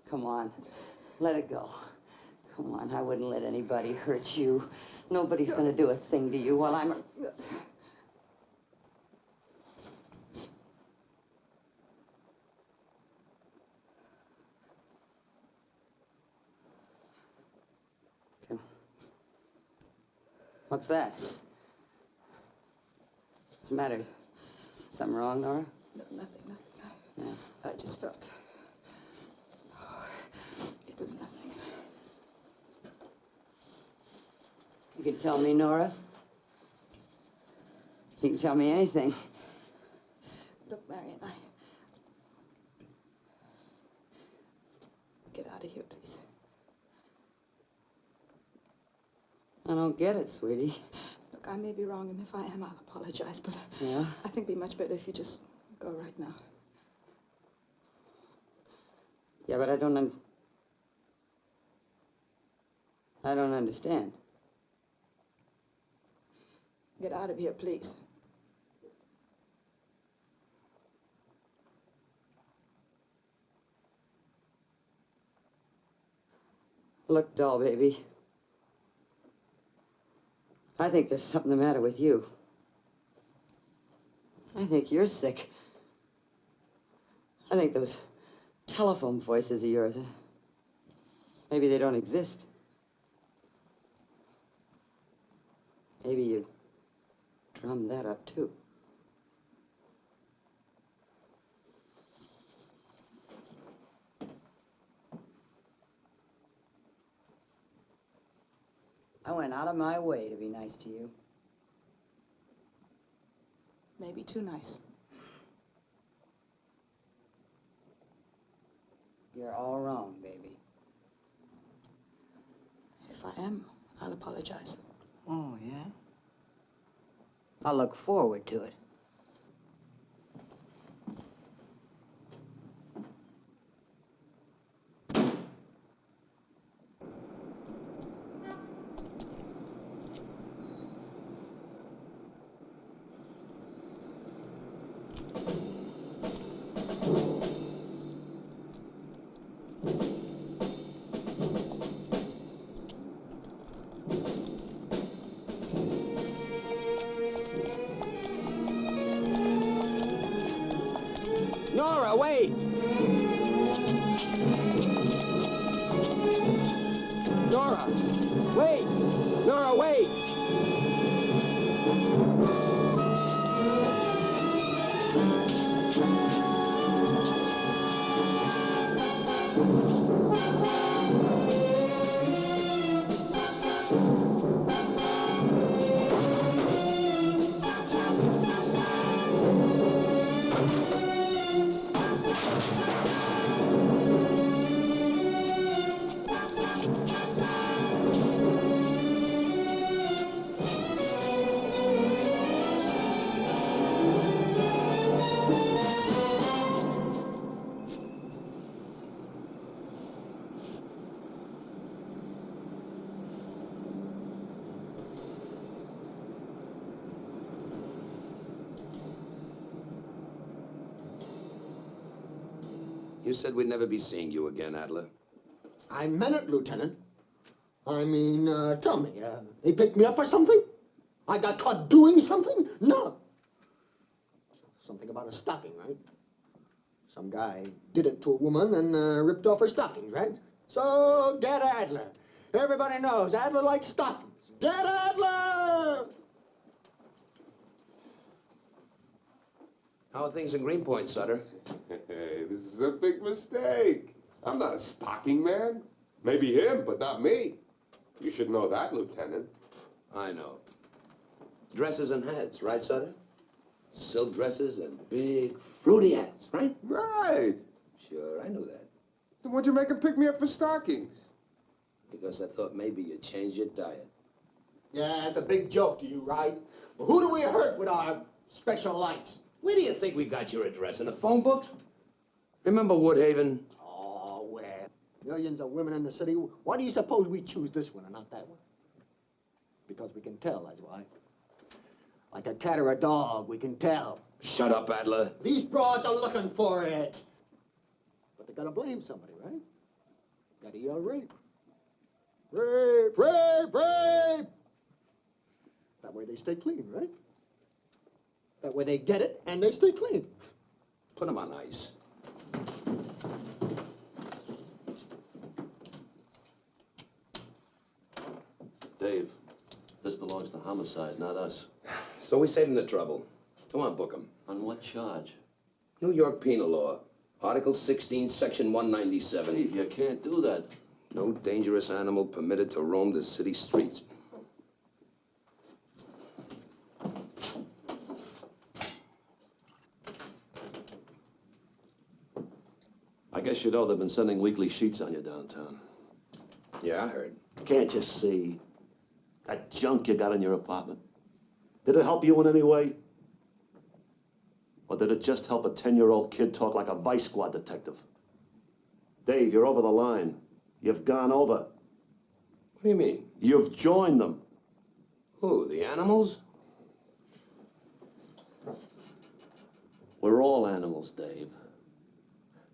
Come on, let it go. Come on, I wouldn't let anybody hurt you. Nobody's gonna do a thing to you while I'm... Come. What's that? What's the matter? Something wrong, Nora? No, nothing. Yeah. I just felt... Oh, it was nothing. You can tell me, Nora. You can tell me anything. Look, Marion, Get out of here, please. I don't get it, sweetie. Look, I may be wrong, and if I am, I'll apologize, but Yeah? I think it'd be much better if you just go right now. Yeah, but I don't understand. Get out of here, please. Look, doll baby. I think there's something the matter with you. I think you're sick. I think those telephone voices of yours, maybe they don't exist. Maybe you drummed that up, too. I went out of my way to be nice to you. Maybe too nice. You're all wrong, baby. If I am, I'll apologize. Oh, yeah? I'll look forward to it. Nora, wait! Nora, wait! Nora, wait! You said we'd never be seeing you again, Adler. I meant it, Lieutenant. I mean, tell me, they picked me up for something? I got caught doing something? No. Something about a stocking, right? Some guy did it to a woman and ripped off her stockings, right? So, get Adler. Everybody knows Adler likes stockings. Get Adler! How are things in Greenpoint, Sutter? Hey, this is a big mistake. I'm not a stocking man. Maybe him, but not me. You should know that, Lieutenant. I know. Dresses and hats, right, Sutter? Silk dresses and big fruity hats, right? Right. Sure, I knew that. Then what'd you make him pick me up for stockings? Because I thought maybe you'd change your diet. Yeah, it's a big joke to you, right? Well, who do we hurt with our special lights? Where do you think we got your address? In a phone book? Remember Woodhaven? Oh, where? Millions of women in the city. Why do you suppose we choose this one and not that one? Because we can tell, that's why. Like a cat or a dog, we can tell. Shut up, Adler. These broads are looking for it. But they gotta blame somebody, right? Gotta yell rape. Rape, rape, rape! That way they stay clean, right? That way they get it and they stay clean. Put them on ice. Dave, this belongs to homicide, not us. So we saved him the trouble. Come on, book him. On what charge? New York Penal Law. Article 16, Section 197. Dave, you can't do that. No dangerous animal permitted to roam the city streets. I guess you know they've been sending weekly sheets on you downtown. Yeah, I heard. Can't you see? That junk you got in your apartment. Did it help you in any way? Or did it just help a 10-year-old kid talk like a vice squad detective? Dave, you're over the line. You've gone over. What do you mean? You've joined them. Who, the animals? We're all animals, Dave.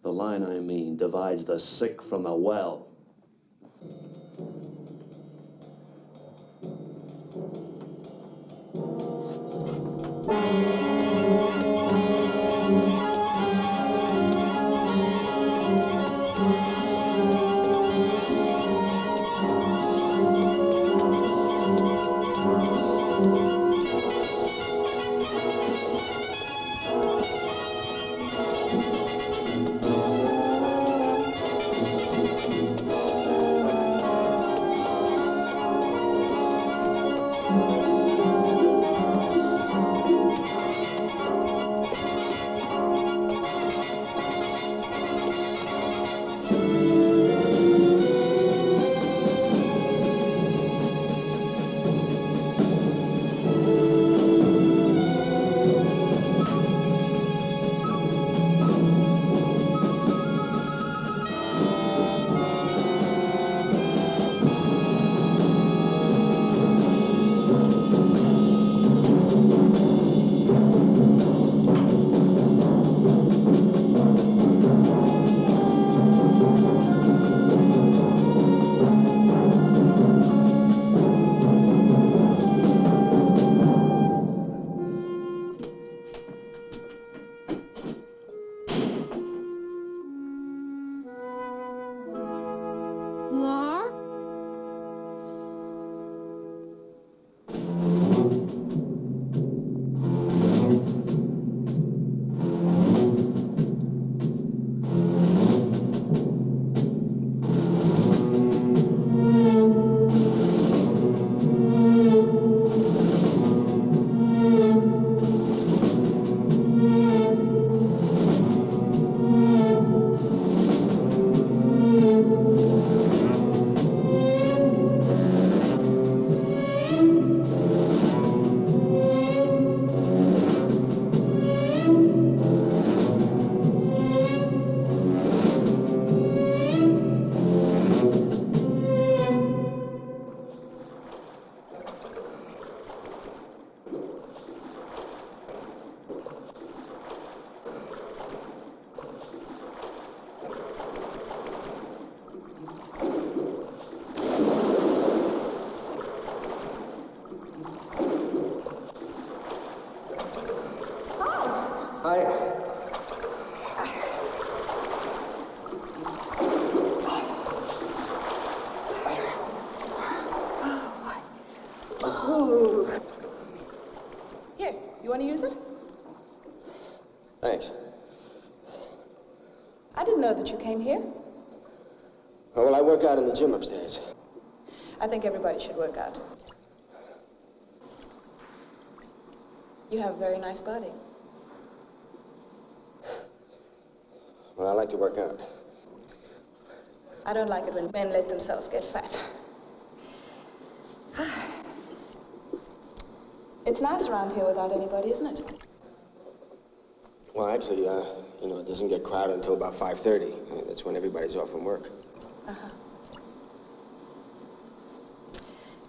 The line, I mean, divides the sick from the well. Hi. Oh. Here, you want to use it? Thanks. I didn't know that you came here. Oh, well, I work out in the gym upstairs. I think everybody should work out. You have a very nice body. Well, I like to work out. I don't like it when men let themselves get fat. It's nice around here without anybody, isn't it? Well, actually, it doesn't get crowded until about 5:30. That's when everybody's off from work. Uh-huh.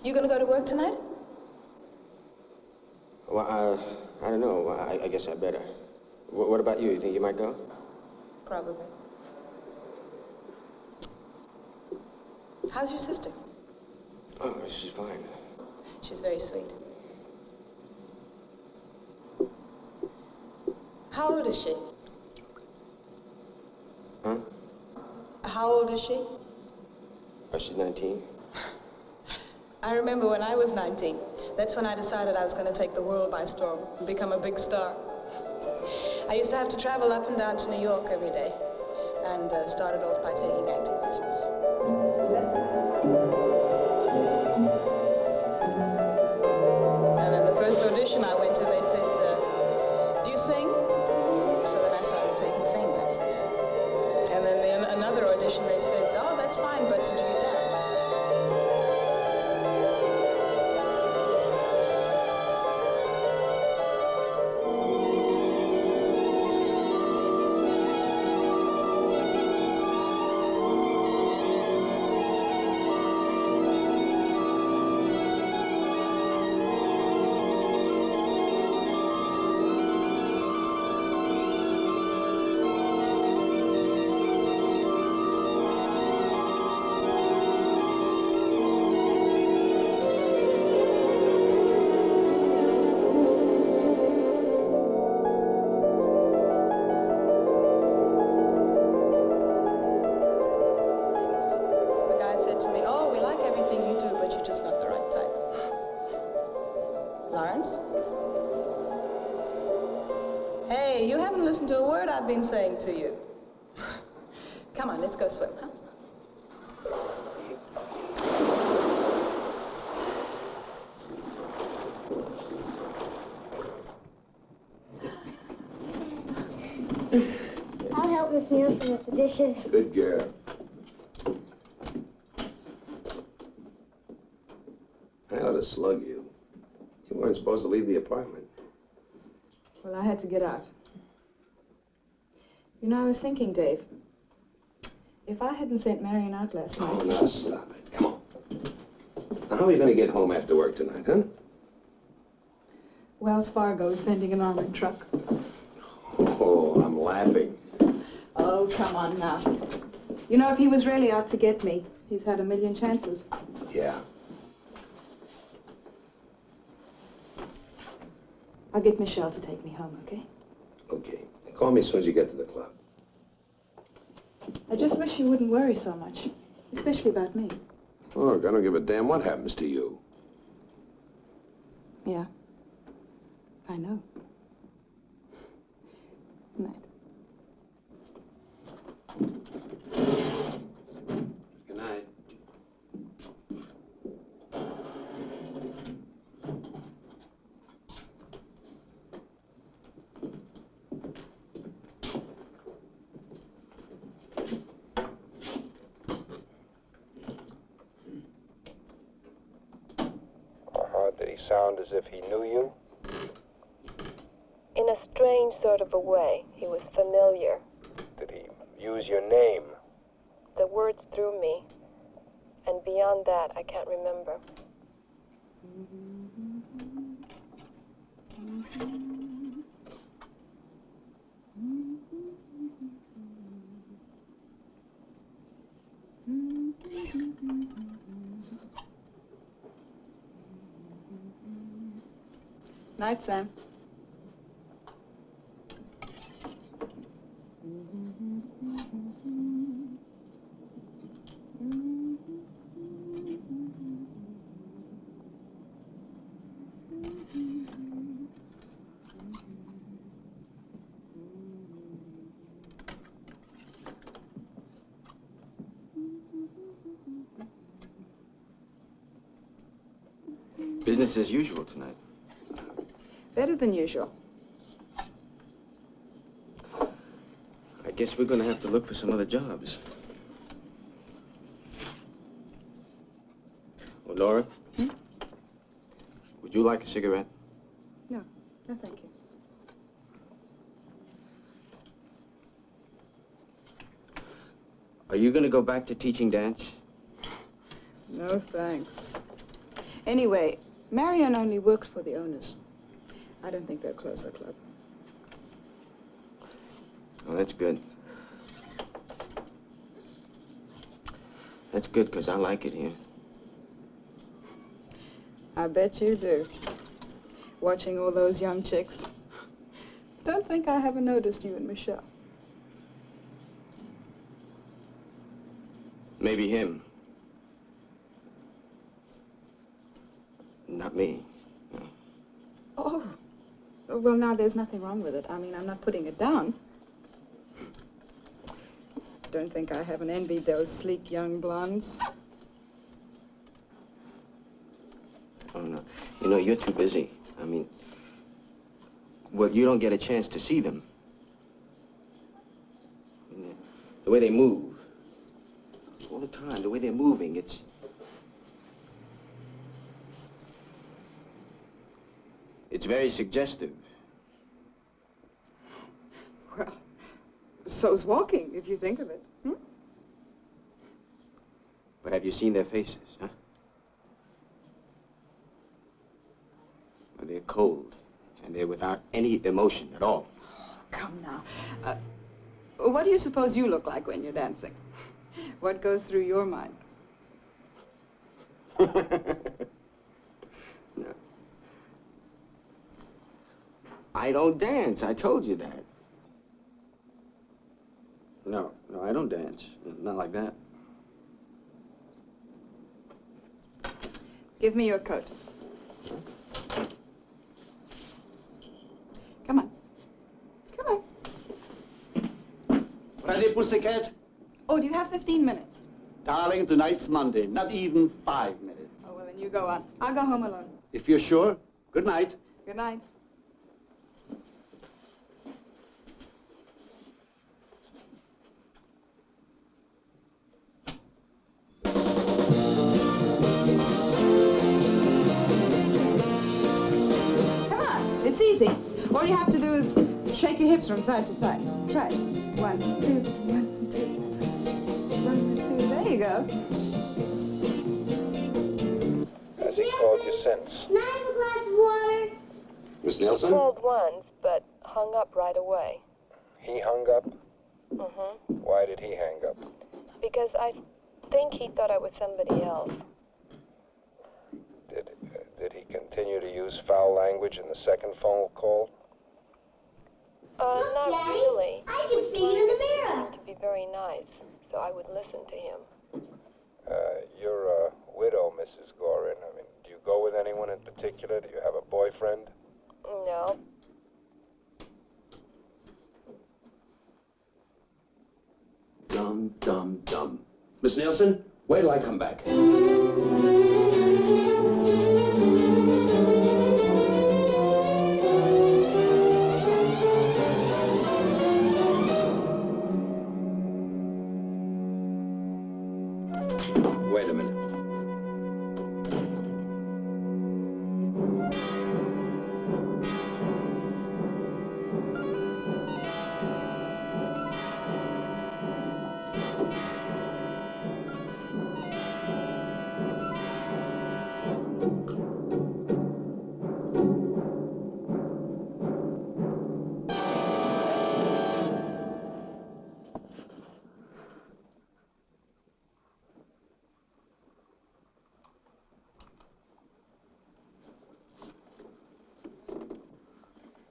You gonna go to work tonight? Well, I don't know. I guess I better. What about you? You think you might go? Probably. How's your sister? Oh, she's fine. She's very sweet. How old is she? Huh? How old is she? Oh, she's 19. I remember when I was 19. That's when I decided I was going to take the world by storm and become a big star. I used to have to travel up and down to New York every day, and started off by taking acting lessons. And in the first audition I went to, they said, do you sing? So then I started taking singing lessons. And then in another audition they said, oh, that's fine, but do you dance? Hey, you haven't listened to a word I've been saying to you. Come on, let's go swim, huh? I'll help Miss Nielsen with the dishes. Good girl. I ought to slug you. You weren't supposed to leave the apartment. Well, I had to get out. You know, I was thinking, Dave, if I hadn't sent Marion out last night... Oh, now stop it. Come on. Now, how are you going to get home after work tonight, huh? Wells Fargo is sending an armored truck. Oh, I'm laughing. Oh, come on now. You know, if he was really out to get me, he's had a million chances. Yeah. I'll get Michelle to take me home, okay? Okay. Call me as soon as you get to the club. I just wish you wouldn't worry so much, especially about me. Look, I don't give a damn what happens to you. Yeah, I know. Good night. Good night. Did he sound as if he knew you? In a strange sort of a way, he was familiar. Did he use your name? The words threw me, and beyond that, I can't remember. Night, Sam. Business as usual tonight. Better than usual. I guess we're gonna have to look for some other jobs. Well, Laura? Would you like a cigarette? No, no thank you. Are you gonna go back to teaching dance? No thanks. Anyway, Marion only worked for the owners. I don't think they'll close the club. Oh, that's good. That's good, because I like it here. I bet you do. Watching all those young chicks. Don't think I haven't noticed you and Michelle. Maybe him. Not me. No. Oh. Well, now, there's nothing wrong with it. I mean, I'm not putting it down. Don't think I haven't envied those sleek young blondes. Oh, no. You know, you're too busy. I mean, well, you don't get a chance to see them. I mean, the way they move. All the time, the way they're moving, it's very suggestive. Well, so's walking, if you think of it. Hmm? But have you seen their faces, huh? Well, they're cold, and they're without any emotion at all. Come now. What do you suppose you look like when you're dancing? What goes through your mind? No. I don't dance. I told you that. No, I don't dance. Not like that. Give me your coat. Come on. Come on. Ready, pussycat? Oh, do you have 15 minutes? Darling, tonight's Monday. Not even 5 minutes. Oh, well, then you go on. I'll go home alone. If you're sure, good night. Good night. Come on, it's easy. All you have to do is shake your hips from side to side. Try it. 1, 2, 1, 2. 1, 2. There you go. Has he called you since? Can I have a glass of water? Miss Nelson? Called once, but hung up right away. He hung up? Mm-hmm. Why did he hang up? Because I think he thought I was somebody else. Did he continue to use foul language in the second phone call? Not Daddy, really. I can see you in the mirror. He seemed to be very nice, so I would listen to him. You're a widow, Mrs. Gorin. I mean, do you go with anyone in particular? Do you have a boyfriend? No. Dum, dum, dum. Miss Nielsen, wait till I come back. Wait a minute.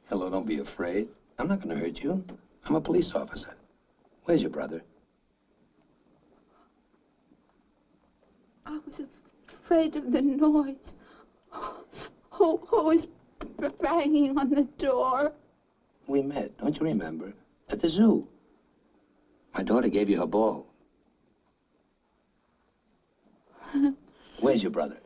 Hello, don't be afraid. I'm not going to hurt you. I'm a police officer. Where's your brother? I was afraid of the noise. Who was banging on the door? We met, don't you remember? At the zoo. My daughter gave you her ball. Where's your brother?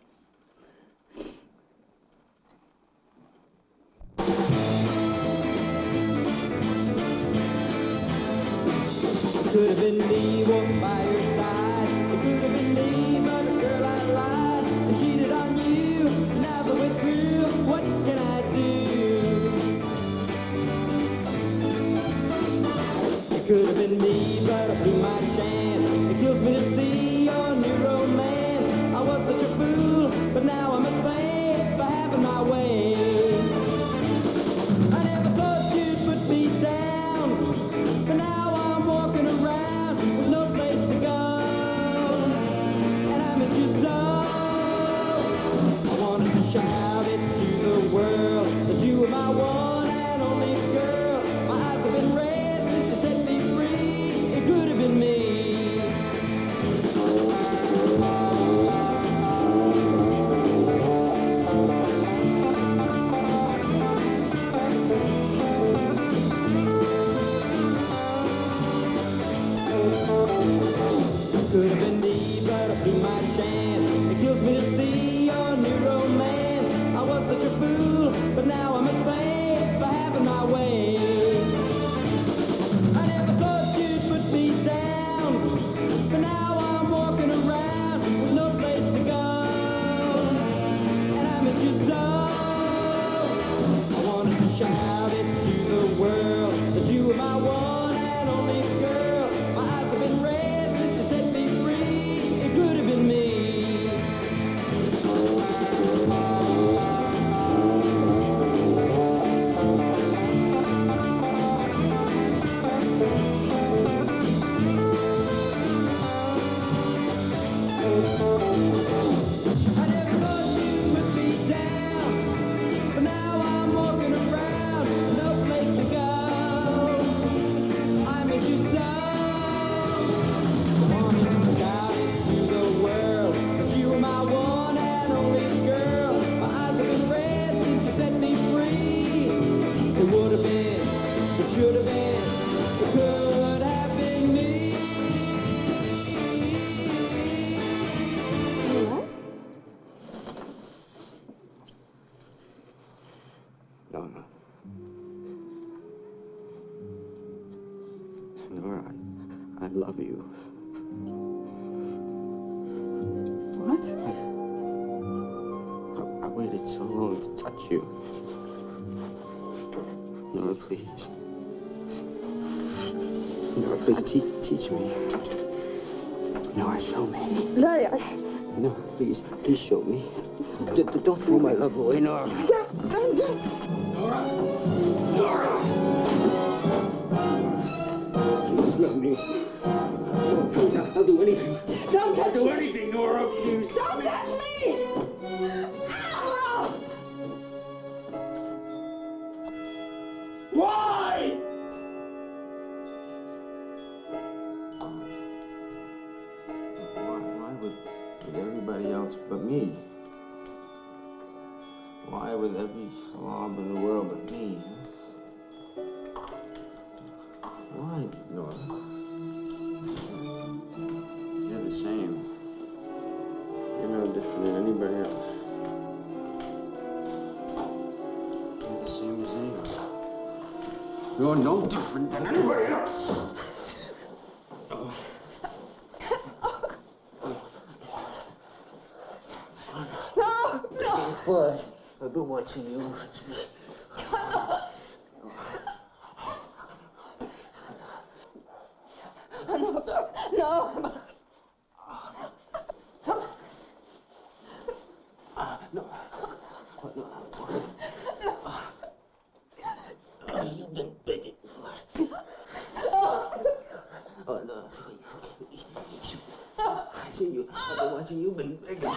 could have been me walking by your side. It could have been me, but girl, I lied and cheated on you. Now that we're through, what can I do? It could have been me, but I blew my chance. It kills me to see your new romance. I was such a fool, but now I'm a slave for having my way. I never thought you'd put me down, but now I'm walking around with no place to go, and I miss you so. I wanted to shout it to the world that you were my one and only girl. My eyes have been red since you set me free. It could have been me. Could have been me, but I blew my chance. It kills me to see your new romance. I was such a fool, but now I'm a slave for having my way. I never thought you'd put me down, but now I'm walking around with no place to go, and I miss you so. I wanted to shout it to the world that you were my one and only girl. My eyes have been red since you set me free. It could have been me. I never thought you'd put me down, but now I'm walking around with no place to go. I miss you so. I wanted to shout it to the world that you were my one and only girl. My eyes have been red since you set me free. It would have been, it should have been, it could have been me. All right? No, no. Nora, I love you. What? I waited so long to touch you. Nora, please. Nora, please teach me. Nora, show me. Larry, Nora, please show me. Don't throw my love away, Nora. Nora! Please love me. Nora, please, I'll do anything. Don't touch I'll do me. anything, Nora, please. Don't touch me! Ow! Why? Why with everybody else but me? Why with every slob in the world but me? Why, Nora? You're the same. You're no different than anybody else. You're the same as they are. You're no different than anybody else. What? I've been watching you. No. You've been begging for it. Oh, no. I see you. I've been watching you. You've been begging for me.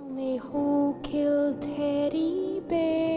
Tell me who killed Teddy Bear?